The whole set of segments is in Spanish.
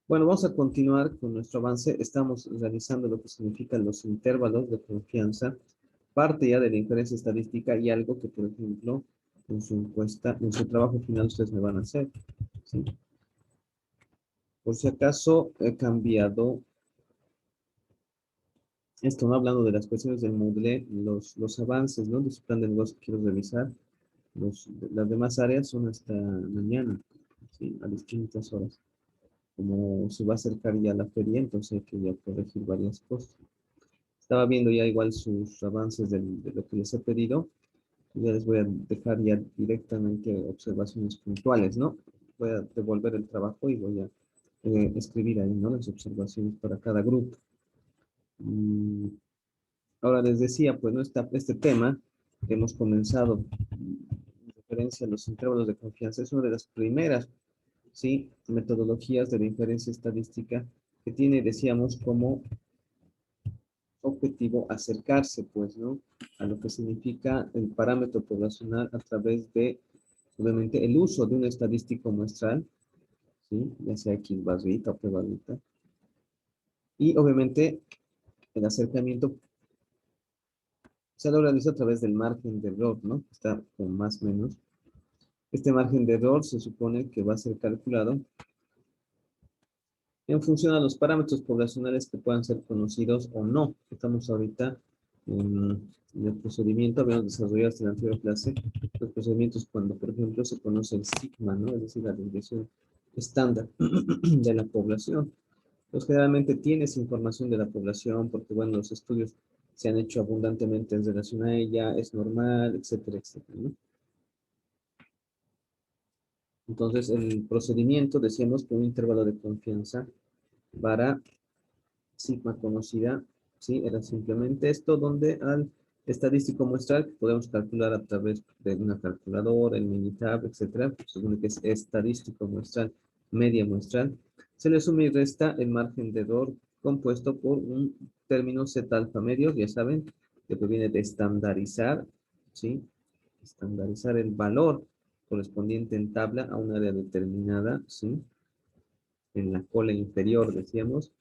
Bueno, vamos a continuar con nuestro avance. Estamos realizando lo que significan los intervalos de confianza, parte ya de la inferencia estadística y algo que, por ejemplo, en su encuesta, en su trabajo final ustedes me van a hacer, ¿sí? Por si acaso he cambiado esto, ¿no? Hablando de las cuestiones del Moodle, los avances, ¿no? De su plan de negocio que quiero revisar. Las demás áreas son hasta mañana, ¿sí? A distintas horas. Como se va a acercar ya la feria, entonces hay que ya corregir varias cosas. Estaba viendo ya igual sus avances de lo que les he pedido. Ya les voy a dejar ya directamente observaciones puntuales, ¿no? Voy a devolver el trabajo y voy a escribir ahí, ¿no? Las observaciones para cada grupo. Mm, Ahora les decía, pues, ¿no? Este tema que hemos comenzado en referencia a los intervalos de confianza es una de las primeras, ¿sí? Metodologías de la inferencia estadística que tiene, decíamos, como objetivo acercarse, pues, ¿no? A lo que significa el parámetro poblacional a través de, obviamente, el uso de un estadístico muestral, ¿sí? Ya sea X barrita o P barrita. Y, obviamente, el acercamiento se lo realiza a través del margen de error, ¿no? Está con más o menos. Este margen de error se supone que va a ser calculado en función a los parámetros poblacionales que puedan ser conocidos o no. Estamos ahorita en el procedimiento, habíamos desarrollado hasta la anterior clase, los procedimientos cuando, por ejemplo, se conoce el sigma, ¿no? Es decir, la desviación estándar de la población. Pues generalmente tienes información de la población porque, bueno, los estudios se han hecho abundantemente en relación a ella, es normal, etcétera, etcétera, ¿no? Entonces, el procedimiento, decíamos que un intervalo de confianza para sigma conocida, ¿sí? Era simplemente esto donde al estadístico muestral, que podemos calcular a través de una calculadora, el Minitab, etcétera, pues, según que es estadístico muestral, media muestral, se le suma y resta el margen de error compuesto por un término Z alfa medio, ya saben, que proviene de estandarizar, ¿sí? Estandarizar el valor correspondiente en tabla a un área determinada, ¿sí? En la cola inferior, decíamos,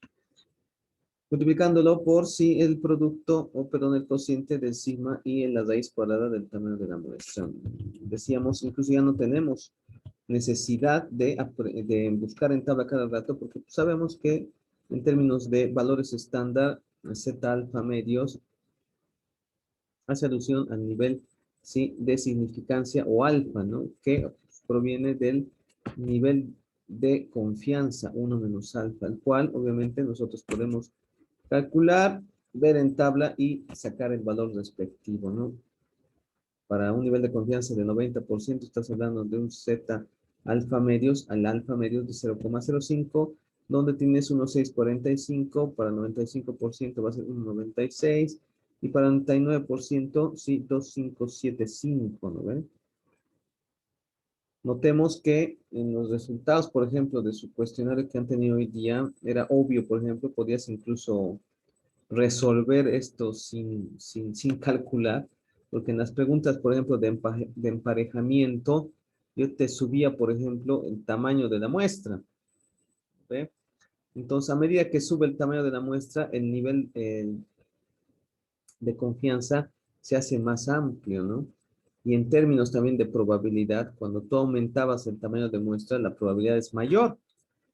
multiplicándolo por si el producto, o perdón, el cociente del sigma y en la raíz cuadrada del tamaño de la muestra. Decíamos, incluso ya no tenemos necesidad de buscar en tabla cada rato, porque sabemos que en términos de valores estándar, Z alfa medios hace alusión al nivel, ¿sí? De significancia o alfa, ¿no? Que proviene del nivel de confianza, 1 menos alfa, el cual obviamente nosotros podemos calcular, ver en tabla y sacar el valor respectivo, ¿no? Para un nivel de confianza de 90%, estás hablando de un Z alfa medios al alfa medios de 0,05, donde tienes 1,645, para 95% va a ser 1,96, y para 99%, sí, 2,575, ¿no ven? Notemos que en los resultados, por ejemplo, de su cuestionario que han tenido hoy día, era obvio, por ejemplo, podías incluso resolver esto sin calcular, porque en las preguntas, por ejemplo, de emparejamiento, yo te subía, por ejemplo, el tamaño de la muestra, ¿ve? Entonces, a medida que sube el tamaño de la muestra, el nivel de confianza se hace más amplio, ¿no? Y en términos también de probabilidad, cuando tú aumentabas el tamaño de muestra, la probabilidad es mayor.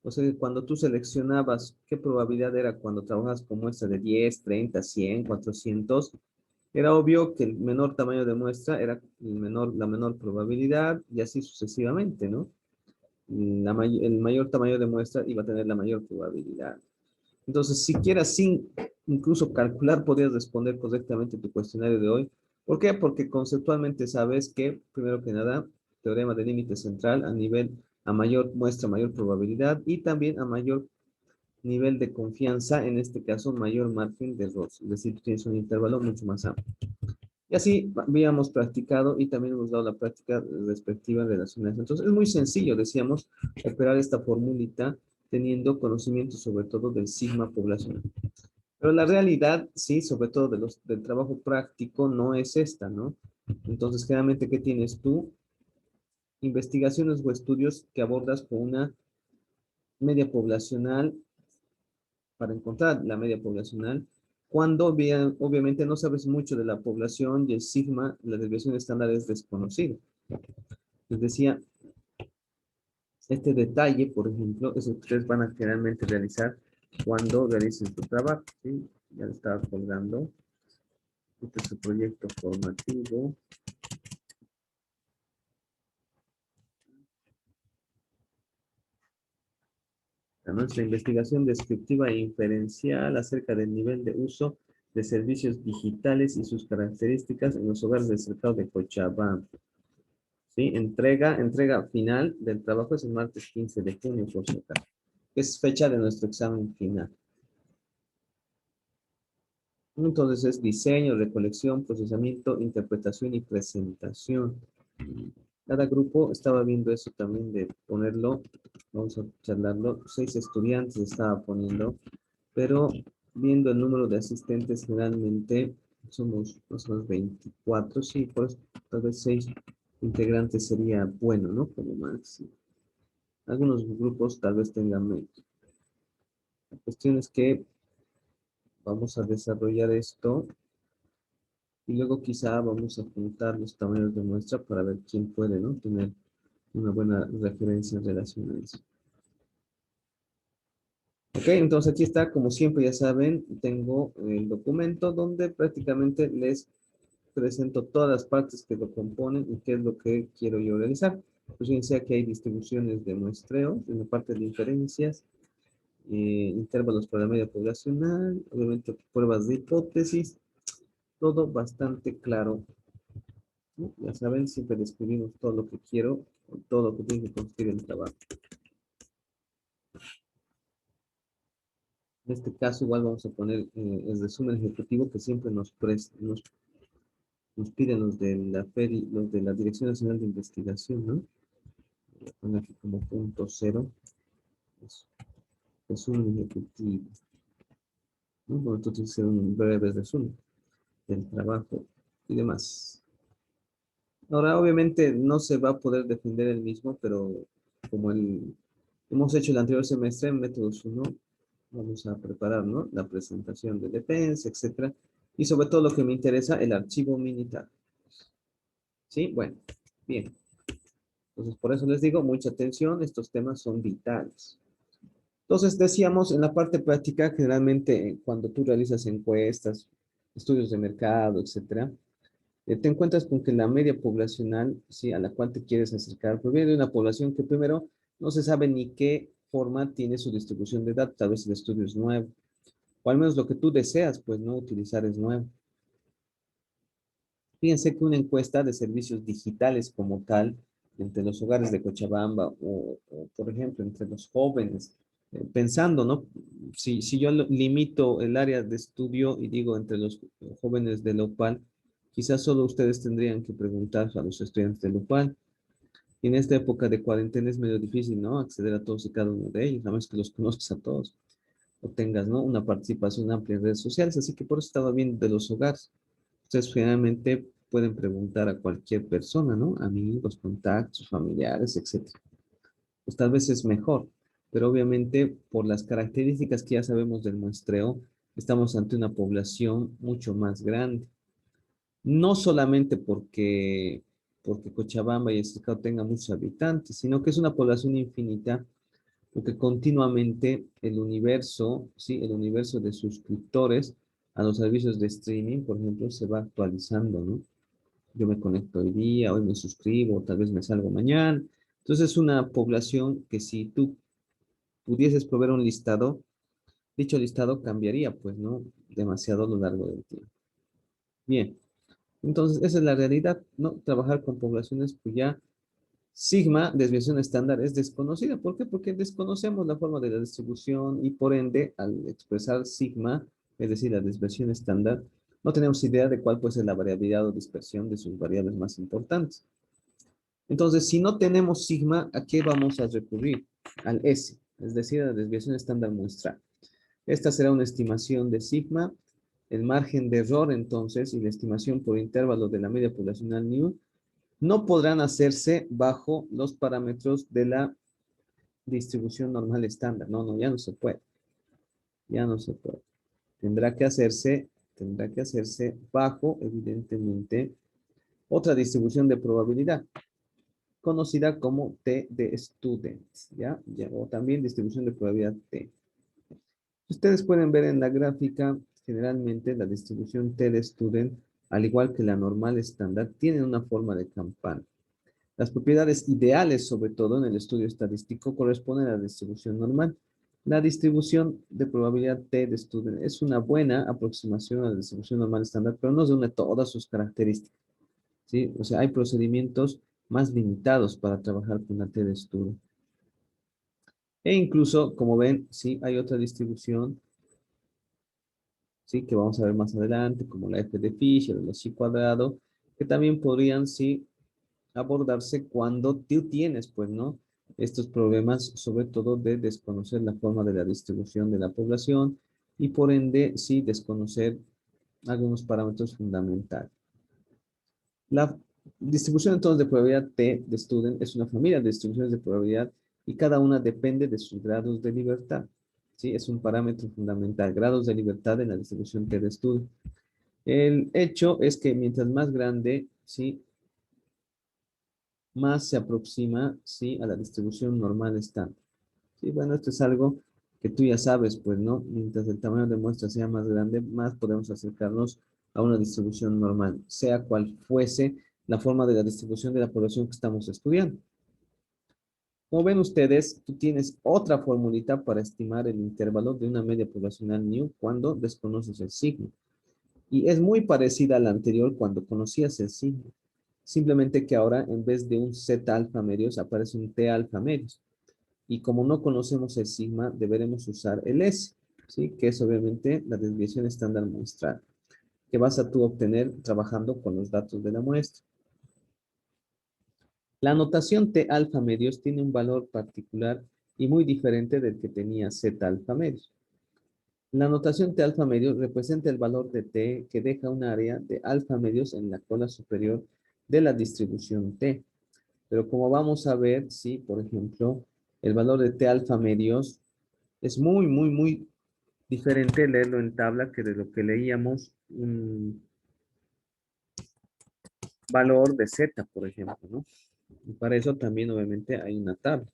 O sea, cuando tú seleccionabas qué probabilidad era cuando trabajas con muestra de 10, 30, 100, 400, era obvio que el menor tamaño de muestra era la menor probabilidad y así sucesivamente, ¿no? El mayor tamaño de muestra iba a tener la mayor probabilidad. Entonces, siquiera sin incluso calcular, podías responder correctamente tu cuestionario de hoy. ¿Por qué? Porque conceptualmente sabes que, primero que nada, teorema de límite central a mayor muestra, mayor probabilidad y también a mayor nivel de confianza, en este caso, mayor margen de error. Es decir, tú tienes un intervalo mucho más amplio. Y así habíamos practicado y también hemos dado la práctica respectiva en relación a eso. Entonces, es muy sencillo, decíamos, operar esta formulita teniendo conocimiento sobre todo del sigma poblacional. Pero la realidad, sí, sobre todo del trabajo práctico, no es esta, ¿no? Entonces, generalmente, ¿qué tienes tú? Investigaciones o estudios que abordas con una media poblacional, para encontrar la media poblacional, cuando bien, obviamente no sabes mucho de la población y el sigma, la desviación estándar es desconocido. Les decía, este detalle, por ejemplo, es lo que ustedes van a generalmente realizar cuando realicen su trabajo, ¿sí? Ya lo estaba colgando. Este es su proyecto formativo. Nuestra investigación descriptiva e inferencial acerca del nivel de uso de servicios digitales y sus características en los hogares del cercado de Cochabamba. ¿Sí? Entrega final del trabajo es el martes 15 de junio, por si acaso. Es fecha de nuestro examen final. Entonces es diseño, recolección, procesamiento, interpretación y presentación. Cada grupo estaba viendo eso también de ponerlo, vamos a charlarlo, 6 estudiantes estaba poniendo, pero viendo el número de asistentes generalmente somos más o menos 24, sí, por eso tal vez 6 integrantes sería bueno, ¿no? Como máximo. Algunos grupos tal vez tengan menos. La cuestión es que vamos a desarrollar esto y luego quizá vamos a juntar los tamaños de muestra para ver quién puede, ¿no? Tener una buena referencia en relación a eso. Ok, entonces aquí está, como siempre ya saben, tengo el documento donde prácticamente les presento todas las partes que lo componen y qué es lo que quiero yo realizar. Pues bien, sea que hay distribuciones de muestreo, en la parte de inferencias, intervalos para la media poblacional, obviamente pruebas de hipótesis, todo bastante claro, ¿no? Ya saben, siempre describimos todo lo que quiero, todo lo que tiene que consistir el trabajo. En este caso, igual vamos a poner el resumen ejecutivo que siempre nos piden los de la FEDI, los de la Dirección Nacional de Investigación, ¿no? Voy a poner aquí como punto cero, es resumen ejecutivo, ¿no? Bueno, esto tiene que ser un breve resumen del trabajo y demás. Ahora, obviamente, no se va a poder defender el mismo, pero como hemos hecho el anterior semestre en métodos 1, vamos a preparar, ¿no? La presentación de defensa, etcétera. Y sobre todo lo que me interesa, el archivo militar. ¿Sí? Bueno, bien. Entonces, por eso les digo, mucha atención, estos temas son vitales. Entonces, decíamos, en la parte práctica, generalmente cuando tú realizas encuestas, estudios de mercado, etcétera, te encuentras con que la media poblacional, sí, a la cual te quieres acercar, proviene de una población que primero no se sabe ni qué forma tiene su distribución de datos, tal vez el estudio es nuevo, o al menos lo que tú deseas, pues, no utilizar es nuevo. Fíjense que una encuesta de servicios digitales como tal, entre los hogares de Cochabamba por ejemplo, entre los jóvenes, pensando, ¿no? Si yo limito el área de estudio y digo entre los jóvenes de la UPAL, quizás solo ustedes tendrían que preguntar a los estudiantes de la UPAL. Y en esta época de cuarentena es medio difícil, ¿no? Acceder a todos y cada uno de ellos, a menos que los conozcas a todos o tengas, ¿no? Una participación amplia en redes sociales. Así que por eso estaba viendo de los hogares. Ustedes generalmente pueden preguntar a cualquier persona, ¿no? Amigos, contactos, familiares, etcétera. Pues tal vez es mejor, pero obviamente por las características que ya sabemos del muestreo, estamos ante una población mucho más grande. No solamente porque Cochabamba y el Cercado tengan muchos habitantes, sino que es una población infinita, porque continuamente el universo, ¿sí? El universo de suscriptores a los servicios de streaming, por ejemplo, se va actualizando, ¿no? Yo me conecto hoy día, hoy me suscribo, tal vez me salgo mañana. Entonces es una población que si tú pudieses proveer un listado, dicho listado cambiaría, pues, ¿no? Demasiado a lo largo del tiempo. Bien, entonces esa es la realidad, ¿no? Trabajar con poblaciones cuya sigma, desviación estándar, es desconocida. ¿Por qué? Porque desconocemos la forma de la distribución y por ende, al expresar sigma, es decir, la desviación estándar, no tenemos idea de cuál puede ser la variabilidad o dispersión de sus variables más importantes. Entonces, si no tenemos sigma, ¿a qué vamos a recurrir? Al S, es decir, a la desviación estándar muestral. Esta será una estimación de sigma. El margen de error, entonces, y la estimación por intervalo de la media poblacional new no podrán hacerse bajo los parámetros de la distribución normal estándar. No, no, ya no se puede. Ya no se puede. Tendrá que hacerse bajo, evidentemente, otra distribución de probabilidad, conocida como T de student, ¿ya? O también distribución de probabilidad T. Ustedes pueden ver en la gráfica, generalmente la distribución T de student, al igual que la normal estándar, tienen una forma de campana. Las propiedades ideales, sobre todo en el estudio estadístico, corresponden a la distribución normal. La distribución de probabilidad T de student es una buena aproximación a la distribución normal estándar, pero no reúne todas sus características, ¿sí? O sea, hay procedimientos más limitados para trabajar con la T de student. E incluso, como ven, sí, hay otra distribución, sí, que vamos a ver más adelante, como la F de Fisher, la chi cuadrado, que también podrían, sí, abordarse cuando tú tienes, pues, ¿no? Estos problemas, sobre todo de desconocer la forma de la distribución de la población y por ende, sí, desconocer algunos parámetros fundamentales. La distribución entonces de probabilidad T de student es una familia de distribuciones de probabilidad y cada una depende de sus grados de libertad. ¿Sí? Es un parámetro fundamental, grados de libertad en la distribución T de student. El hecho es que mientras más grande, ¿sí? Más se aproxima, ¿sí? A la distribución normal estándar. ¿Sí? Bueno, esto es algo que tú ya sabes, pues, ¿no? Mientras el tamaño de muestra sea más grande, más podemos acercarnos a una distribución normal, sea cual fuese la forma de la distribución de la población que estamos estudiando. Como ven ustedes, tú tienes otra formulita para estimar el intervalo de una media poblacional new cuando desconoces el signo. Y es muy parecida a la anterior cuando conocías el signo. Simplemente que ahora en vez de un Z alfa medios aparece un T alfa medios. Y como no conocemos el sigma, deberemos usar el S, ¿sí? Que es obviamente la desviación estándar muestral, que vas a tú obtener trabajando con los datos de la muestra. La notación T alfa medios tiene un valor particular y muy diferente del que tenía Z alfa medios. La notación T alfa medios representa el valor de T que deja un área de alfa medios en la cola superior de la distribución T. Pero como vamos a ver, sí, por ejemplo, el valor de T alfa medios es muy, muy, muy diferente leerlo en tabla que de lo que leíamos un valor de Z, por ejemplo, ¿no? Y para eso también, obviamente, hay una tabla.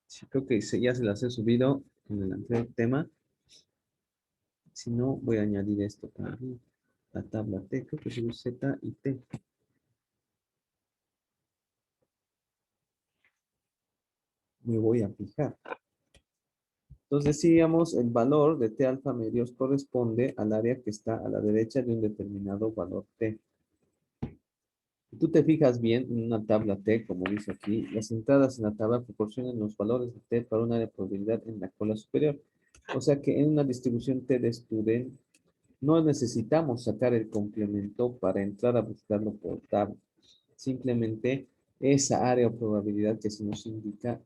Sí, creo que ya se las he subido en el anterior tema. Si no, voy a añadir esto también. La tabla T, creo que es Z y T. Me voy a fijar. Entonces, decíamos, el valor de T alfa medios corresponde al área que está a la derecha de un determinado valor T. Si tú te fijas bien en una tabla T, como dice aquí, las entradas en la tabla proporcionan los valores de T para un área de probabilidad en la cola superior. O sea que en una distribución T de student no necesitamos sacar el complemento para entrar a buscarlo por tabla. Simplemente esa área o probabilidad que se nos indica,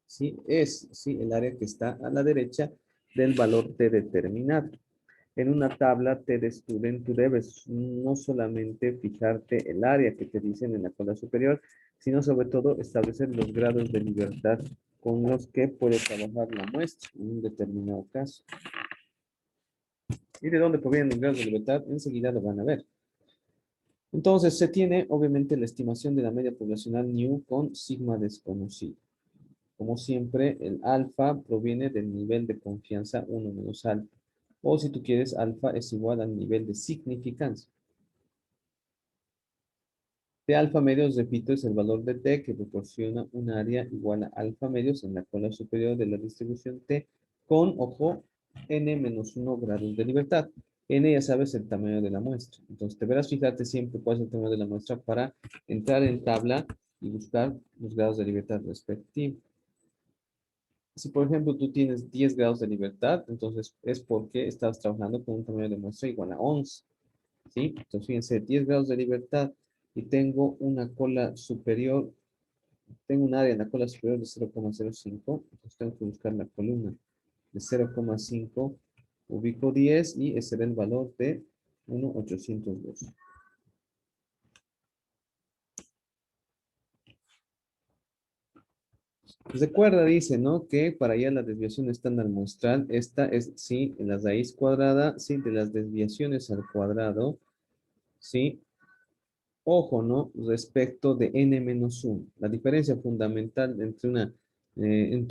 ¿sí? Es, ¿sí? El área que está a la derecha del valor T determinado. En una tabla T de student, tú debes no solamente fijarte el área que te dicen en la cola superior, sino sobre todo establecer los grados de libertad con los que puede trabajar la muestra en un determinado caso. ¿Y de dónde provienen los grados de libertad? Enseguida lo van a ver. Entonces, se tiene obviamente la estimación de la media poblacional new con sigma desconocido. Como siempre, el alfa proviene del nivel de confianza 1 menos alfa. O si tú quieres, alfa es igual al nivel de significancia. T alfa medios, repito, es el valor de T que proporciona un área igual a alfa medios en la cola superior de la distribución T con, ojo, n menos 1 grados de libertad. N ya sabes el tamaño de la muestra. Entonces deberás fijarte siempre cuál es el tamaño de la muestra para entrar en tabla y buscar los grados de libertad respectivos. Si por ejemplo tú tienes 10 grados de libertad, entonces es porque estás trabajando con un tamaño de muestra igual a 11. ¿Sí? Entonces fíjense, 10 grados de libertad y tengo una cola superior, tengo un área en la cola superior de 0,05, entonces tengo que buscar la columna de 0,5, ubico 10 y ese será el valor de 1,802. Recuerda, dice, ¿no? Que para allá la desviación estándar muestral, esta es, sí, la raíz cuadrada, sí, de las desviaciones al cuadrado, sí. Ojo, ¿no? Respecto de n menos 1. La diferencia fundamental entre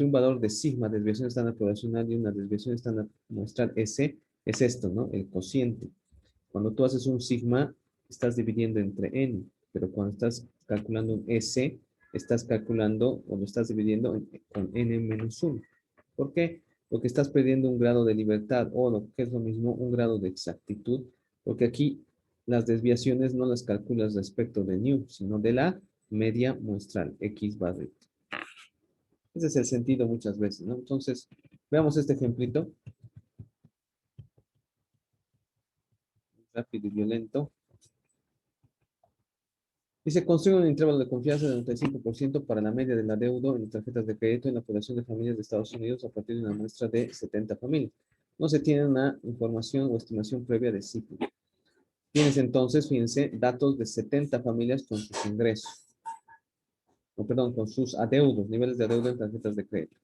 un valor de sigma, desviación estándar poblacional, y una desviación estándar muestral S, es esto, ¿no? El cociente. Cuando tú haces un sigma, estás dividiendo entre n, pero cuando estás calculando un S, estás calculando o lo estás dividiendo con n menos 1. ¿Por qué? Porque estás perdiendo un grado de libertad o lo que es lo mismo, un grado de exactitud, porque aquí las desviaciones no las calculas respecto de nu, sino de la media muestral, X barrita. Ese es el sentido muchas veces, ¿no? Entonces, veamos este ejemplito, rápido y violento. Dice, construye un intervalo de confianza de 95% para la media del adeudo en las tarjetas de crédito en la población de familias de Estados Unidos a partir de una muestra de 70 familias. No se tiene una información o estimación previa de ciclo. Tienes entonces, fíjense, datos de 70 familias con sus ingresos, o perdón, con sus adeudos, niveles de adeudo en tarjetas de crédito.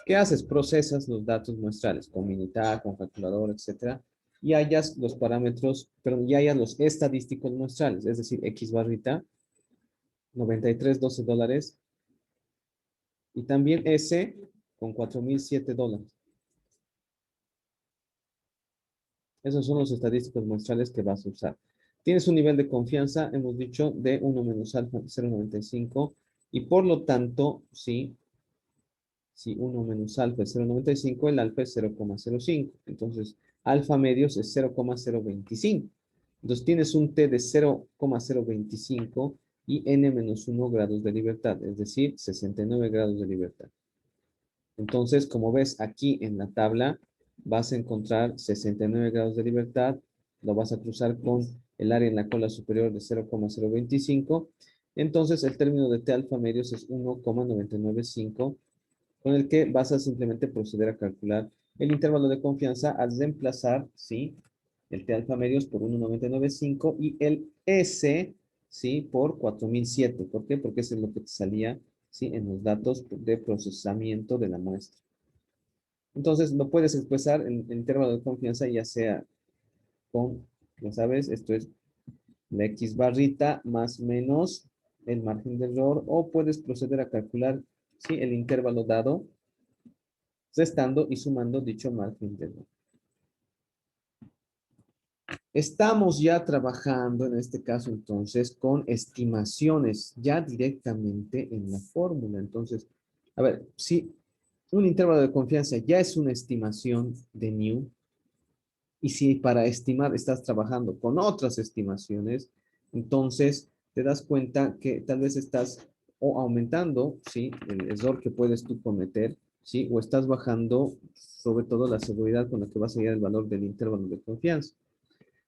¿Qué haces? Procesas los datos muestrales con Minitab, con calculador, etcétera, y hallas los parámetros, perdón, y hallas los estadísticos muestrales, es decir, X barrita, 93.12 dólares, y también S con 4.007 dólares. Esos son los estadísticos muestrales que vas a usar. Tienes un nivel de confianza, hemos dicho, de 1 menos alfa 0.95 y por lo tanto, sí, si 1 menos alfa es 0.95, el alfa es 0,05. Entonces, alfa medios es 0,025. Entonces, tienes un T de 0,025 y n menos 1 grados de libertad, es decir, 69 grados de libertad. Entonces, como ves aquí en la tabla, vas a encontrar 69 grados de libertad, lo vas a cruzar con el área en la cola superior de 0,025. Entonces, el término de T alfa medios es 1,995, con el que vas a simplemente proceder a calcular el intervalo de confianza al reemplazar, ¿sí? El T alfa medios por 1,995 y el S, ¿sí? Por 4007. ¿Por qué? Porque eso es lo que te salía, ¿sí? En los datos de procesamiento de la muestra. Entonces, lo puedes expresar en el intervalo de confianza, ya sea con, ya sabes, esto es la X barrita más menos el margen de error, o puedes proceder a calcular, ¿sí? El intervalo dado, restando y sumando dicho margen de error. Estamos ya trabajando en este caso entonces con estimaciones ya directamente en la fórmula. Entonces, a ver, si un intervalo de confianza ya es una estimación de nu, y si para estimar estás trabajando con otras estimaciones, entonces te das cuenta que tal vez estás o aumentando, ¿sí? El error que puedes tú cometer, ¿sí? O estás bajando sobre todo la seguridad con la que vas a hallar el valor del intervalo de confianza.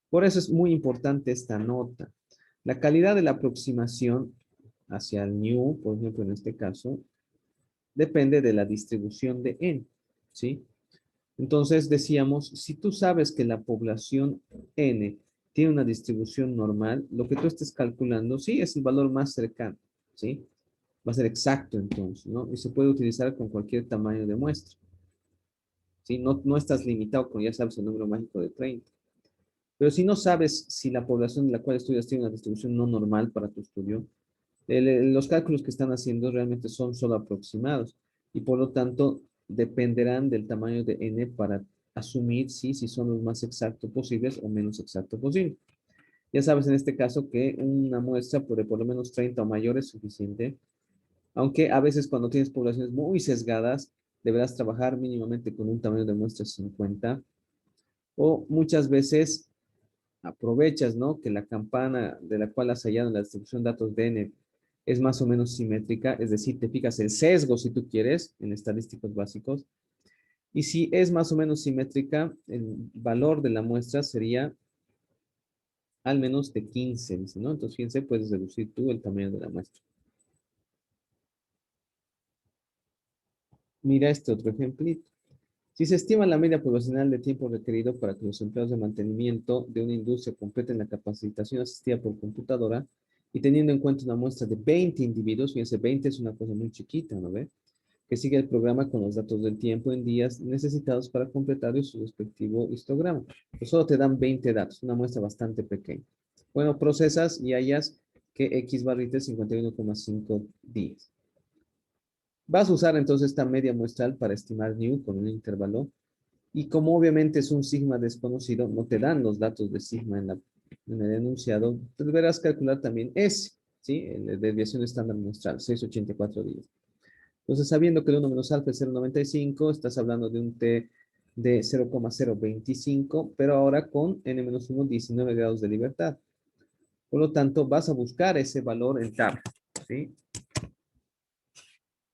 Por eso es muy importante esta nota. La calidad de la aproximación hacia el new, por ejemplo, en este caso, depende de la distribución de n, ¿sí? Entonces decíamos, si tú sabes que la población n tiene una distribución normal, lo que tú estés calculando, sí, es el valor más cercano, ¿sí? Va a ser exacto entonces, ¿no? Y se puede utilizar con cualquier tamaño de muestra, ¿sí? No estás limitado con, ya sabes, el número mágico de 30. Pero si no sabes si la población de la cual estudias tiene una distribución no normal para tu estudio, los cálculos que están haciendo realmente son solo aproximados y por lo tanto dependerán del tamaño de n para asumir si son los más exactos posibles o menos exactos posibles. Ya sabes en este caso que una muestra por lo menos 30 o mayor es suficiente, aunque a veces cuando tienes poblaciones muy sesgadas, deberás trabajar mínimamente con un tamaño de muestra 50 o muchas veces aprovechas, ¿no? Que la campana de la cual has hallado en la distribución de datos de N es más o menos simétrica, es decir, te fijas el sesgo, si tú quieres, en estadísticos básicos, y si es más o menos simétrica, el valor de la muestra sería al menos de 15, dice, ¿no? Entonces, fíjense, puedes reducir tú el tamaño de la muestra. Mira este otro ejemplito. Si se estima la media poblacional de tiempo requerido para que los empleados de mantenimiento de una industria completen la capacitación asistida por computadora y teniendo en cuenta una muestra de 20 individuos, fíjense, 20 es una cosa muy chiquita, ¿no ve? que sigue el programa con los datos del tiempo en días necesitados para completar su respectivo histograma. Pues solo te dan 20 datos, una muestra bastante pequeña. Bueno, procesas y hallas que X barrita es 51,5 días. Vas a usar entonces esta media muestral para estimar new con un intervalo. Y como obviamente es un sigma desconocido, no te dan los datos de sigma en el enunciado, deberás calcular también S, ¿sí? La desviación estándar muestral, 684 días. Entonces, sabiendo que el 1 menos alfa es 0,95, estás hablando de un T de 0,025, pero ahora con n menos 1, 19 grados de libertad. Por lo tanto, vas a buscar ese valor en tabla, ¿sí?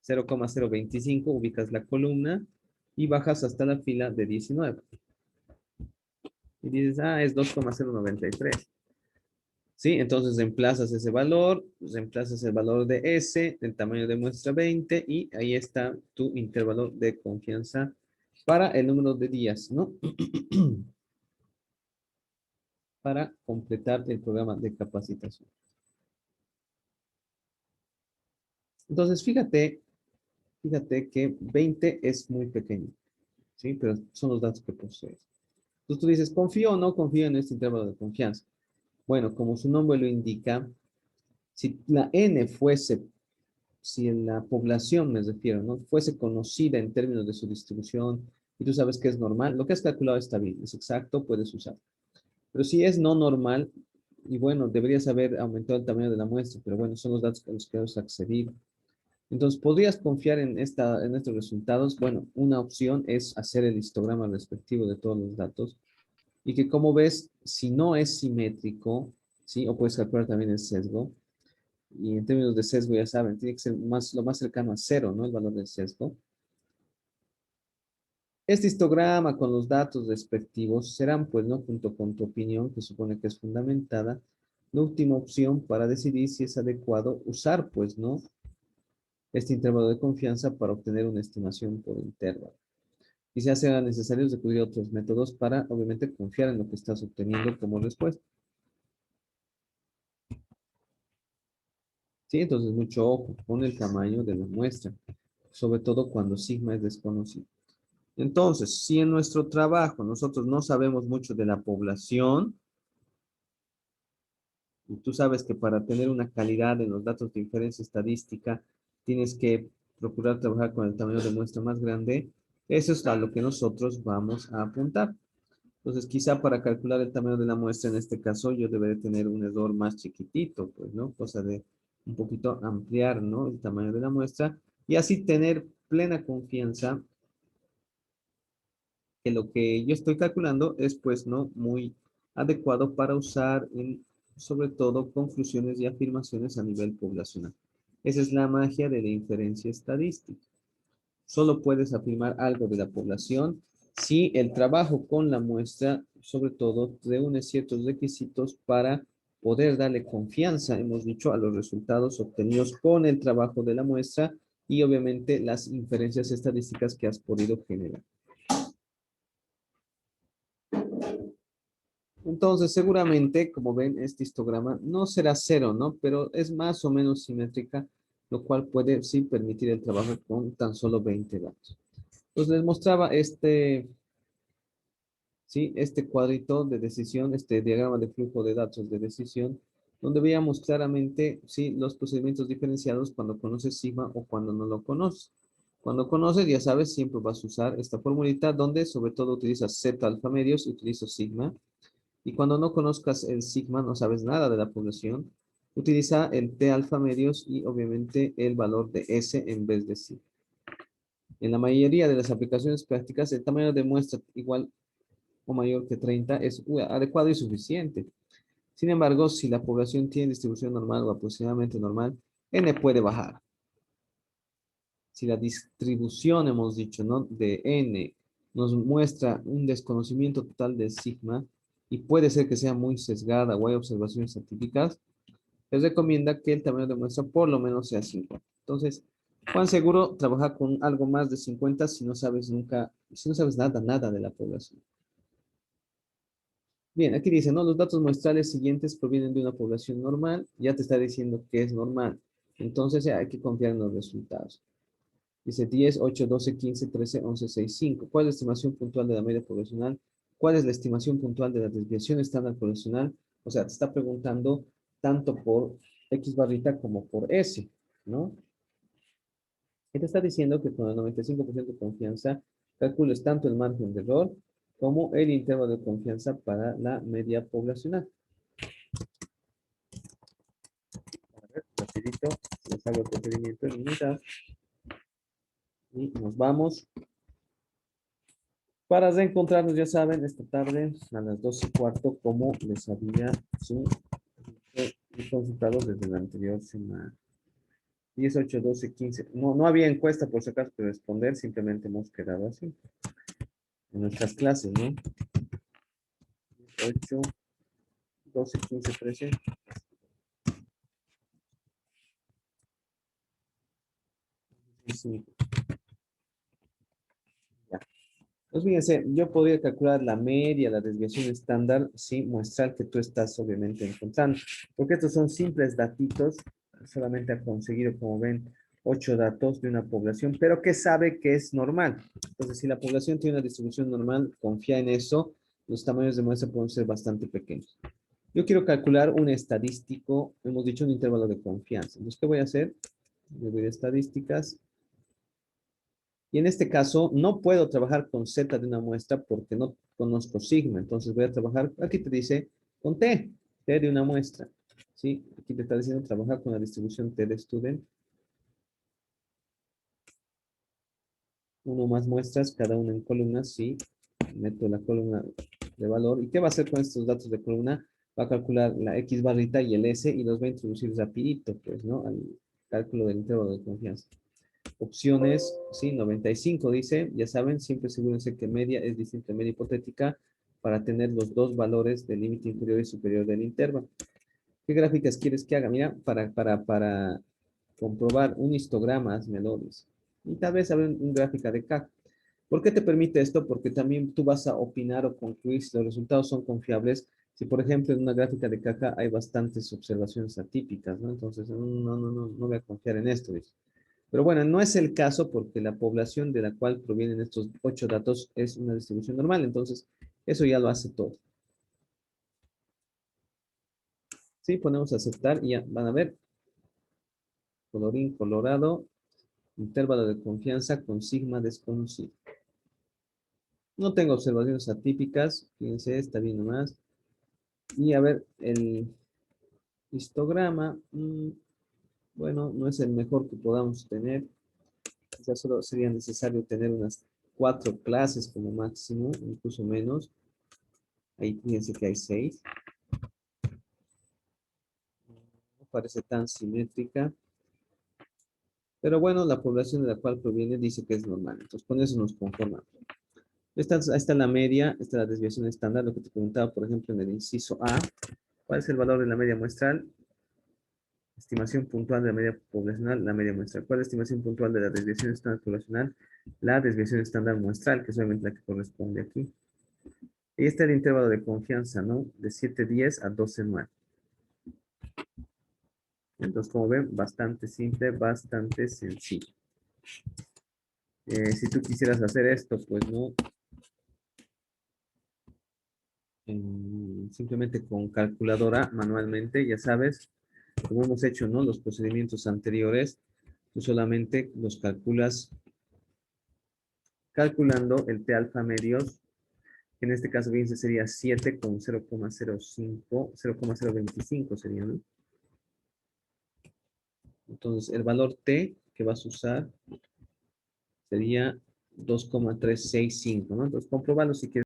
0,025, ubicas la columna y bajas hasta la fila de 19. Y dices, ah, es 2,093. ¿Sí? Entonces reemplazas ese valor, reemplazas el valor de S, el tamaño de muestra 20 y ahí está tu intervalo de confianza para el número de días, ¿no? Para completar el programa de capacitación. Entonces, fíjate que 20 es muy pequeño, ¿sí? Pero son los datos que posees. Entonces tú dices, ¿confío o no confío en este intervalo de confianza? Bueno, como su nombre lo indica, si la n fuese, si en la población me refiero, ¿no? Fuese conocida en términos de su distribución y tú sabes que es normal, lo que has calculado está bien, es exacto, puedes usar. Pero si es no normal, y bueno, deberías haber aumentado el tamaño de la muestra, pero bueno, son los datos a los que has accedido. Entonces, ¿podrías confiar en estos resultados? Bueno, una opción es hacer el histograma respectivo de todos los datos y que como ves, si no es simétrico, ¿sí? O puedes calcular también el sesgo. Y en términos de sesgo, ya saben, tiene que ser lo más cercano a cero, ¿no? El valor del sesgo. Este histograma con los datos respectivos serán, pues, ¿no? Junto con tu opinión, que supone que es fundamentada, la última opción para decidir si es adecuado usar, pues, ¿no? Este intervalo de confianza para obtener una estimación por intervalo. Quizás sea necesario recurrir a otros métodos para, obviamente, confiar en lo que estás obteniendo como respuesta. Sí, entonces mucho ojo con el tamaño de la muestra, sobre todo cuando sigma es desconocido. Entonces, si en nuestro trabajo nosotros no sabemos mucho de la población, y tú sabes que para tener una calidad en los datos de inferencia estadística tienes que procurar trabajar con el tamaño de muestra más grande, eso es a lo que nosotros vamos a apuntar. Entonces, quizá para calcular el tamaño de la muestra, en este caso, yo deberé tener un error más chiquitito, pues, ¿no? Cosa de un poquito ampliar, ¿no? El tamaño de la muestra y así tener plena confianza que lo que yo estoy calculando es, pues, ¿no? Muy adecuado para usar en, sobre todo, conclusiones y afirmaciones a nivel poblacional. Esa es la magia de la inferencia estadística. Solo puedes afirmar algo de la población si el trabajo con la muestra, sobre todo, reúne ciertos requisitos para poder darle confianza, hemos dicho, a los resultados obtenidos con el trabajo de la muestra y obviamente las inferencias estadísticas que has podido generar. Entonces, seguramente, como ven, este histograma no será cero, ¿no? Pero es más o menos simétrica, lo cual puede sí permitir el trabajo con tan solo 20 datos. Entonces, les mostraba ¿sí? Este cuadrito de decisión, este diagrama de flujo de datos de decisión, donde veíamos claramente, ¿sí? Los procedimientos diferenciados cuando conoces sigma o cuando no lo conoces. Cuando conoces, ya sabes, siempre vas a usar esta formulita donde sobre todo utilizas Z alfa medios y utilizo sigma. Y cuando no conozcas el sigma, no sabes nada de la población, utiliza el T alfa medios y obviamente el valor de S en vez de sigma. En la mayoría de las aplicaciones prácticas, el tamaño de muestra igual o mayor que 30 es adecuado y suficiente. Sin embargo, si la población tiene distribución normal o aproximadamente normal, n puede bajar. Si la distribución, hemos dicho, ¿no? De n nos muestra un desconocimiento total de sigma y puede ser que sea muy sesgada o hay observaciones atípicas, les recomienda que el tamaño de muestra por lo menos sea 50. Entonces, Juan seguro trabaja con algo más de 50 si no sabes si no sabes nada de la población. Bien, aquí dice, ¿no? Los datos muestrales siguientes provienen de una población normal. Ya te está diciendo que es normal. Entonces, ya hay que confiar en los resultados. Dice 10, 8, 12, 15, 13, 11, 6, 5. ¿Cuál es la estimación puntual de la media poblacional? ¿Cuál es la estimación puntual de la desviación estándar poblacional? O sea, te está preguntando tanto por X barrita como por S, ¿no? Y te está diciendo que con el 95% de confianza calcules tanto el margen de error como el intervalo de confianza para la media poblacional. A ver, rapidito, les hago el procedimiento en unidad y nos vamos. Para reencontrarnos, ya saben, esta tarde a las 2:15, como les había consultado desde la anterior semana. 10, 8, 12, 15. No había encuesta por si acaso que responder, simplemente hemos quedado así en nuestras clases, ¿no? 8, 12, 15, 13. Sí, ya. Pues fíjense, yo podría calcular la media, la desviación estándar, sí, muestral que tú estás obviamente encontrando. Porque estos son simples datitos, solamente ha conseguido, como ven, 8 datos de una población, pero que sabe que es normal. Entonces, si la población tiene una distribución normal, confía en eso, los tamaños de muestra pueden ser bastante pequeños. Yo quiero calcular un estadístico, hemos dicho un intervalo de confianza. Entonces, ¿qué voy a hacer? Le voy a estadísticas. Y en este caso, no puedo trabajar con Z de una muestra porque no conozco sigma. Entonces, voy a trabajar, aquí te dice, con T de una muestra. ¿Sí? Aquí te está diciendo trabajar con la distribución T de student. Uno más muestras, cada una en columnas, sí. Meto la columna de valor. ¿Y qué va a hacer con estos datos de columna? Va a calcular la X barrita y el S y los va a introducir rapidito, pues, ¿no? Al cálculo del intervalo de confianza. Opciones, sí, 95 dice, ya saben, siempre asegúrense que media es distinta a media hipotética para tener los dos valores del límite inferior y superior del intervalo. ¿Qué gráficas quieres que haga? Mira, para comprobar un histograma, házmelo, dice. Y tal vez habrá un gráfica de K. ¿Por qué te permite esto? Porque también tú vas a opinar o concluir si los resultados son confiables. Si, por ejemplo, en una gráfica de caja hay bastantes observaciones atípicas, ¿no? Entonces, no voy a confiar en esto, dice. Pero bueno, no es el caso porque la población de la cual provienen estos 8 datos es una distribución normal. Entonces, eso ya lo hace todo. Sí, ponemos a aceptar y ya van a ver. Colorín colorado, intervalo de confianza con sigma desconocido. No tengo observaciones atípicas, fíjense, está bien nomás. Y a ver, el histograma, bueno, no es el mejor que podamos tener. Quizás solo sería necesario tener unas 4 clases como máximo, incluso menos. Ahí fíjense que hay 6. No parece tan simétrica. Pero bueno, la población de la cual proviene dice que es normal. Entonces, con eso nos conformamos. Esta está la media, esta es la desviación estándar, lo que te preguntaba, por ejemplo, en el inciso A. ¿Cuál es el valor de la media muestral? Estimación puntual de la media poblacional, la media muestral. ¿Cuál es la estimación puntual de la desviación estándar poblacional? La desviación estándar muestral, que es obviamente la que corresponde aquí. Y este es el intervalo de confianza, ¿no? De 7,10 a 12,9. Entonces, como ven, bastante simple, bastante sencillo. Si tú quisieras hacer esto, pues no. Simplemente con calculadora manualmente, ya sabes, como hemos hecho, ¿no? Los procedimientos anteriores, tú solamente los calculas calculando el T alfa medios, que en este caso, fíjense, sería 7 con 0,05, 0,025 sería, ¿no? Entonces, el valor T que vas a usar sería 2,365, ¿no? Entonces, comprobalo si quieres.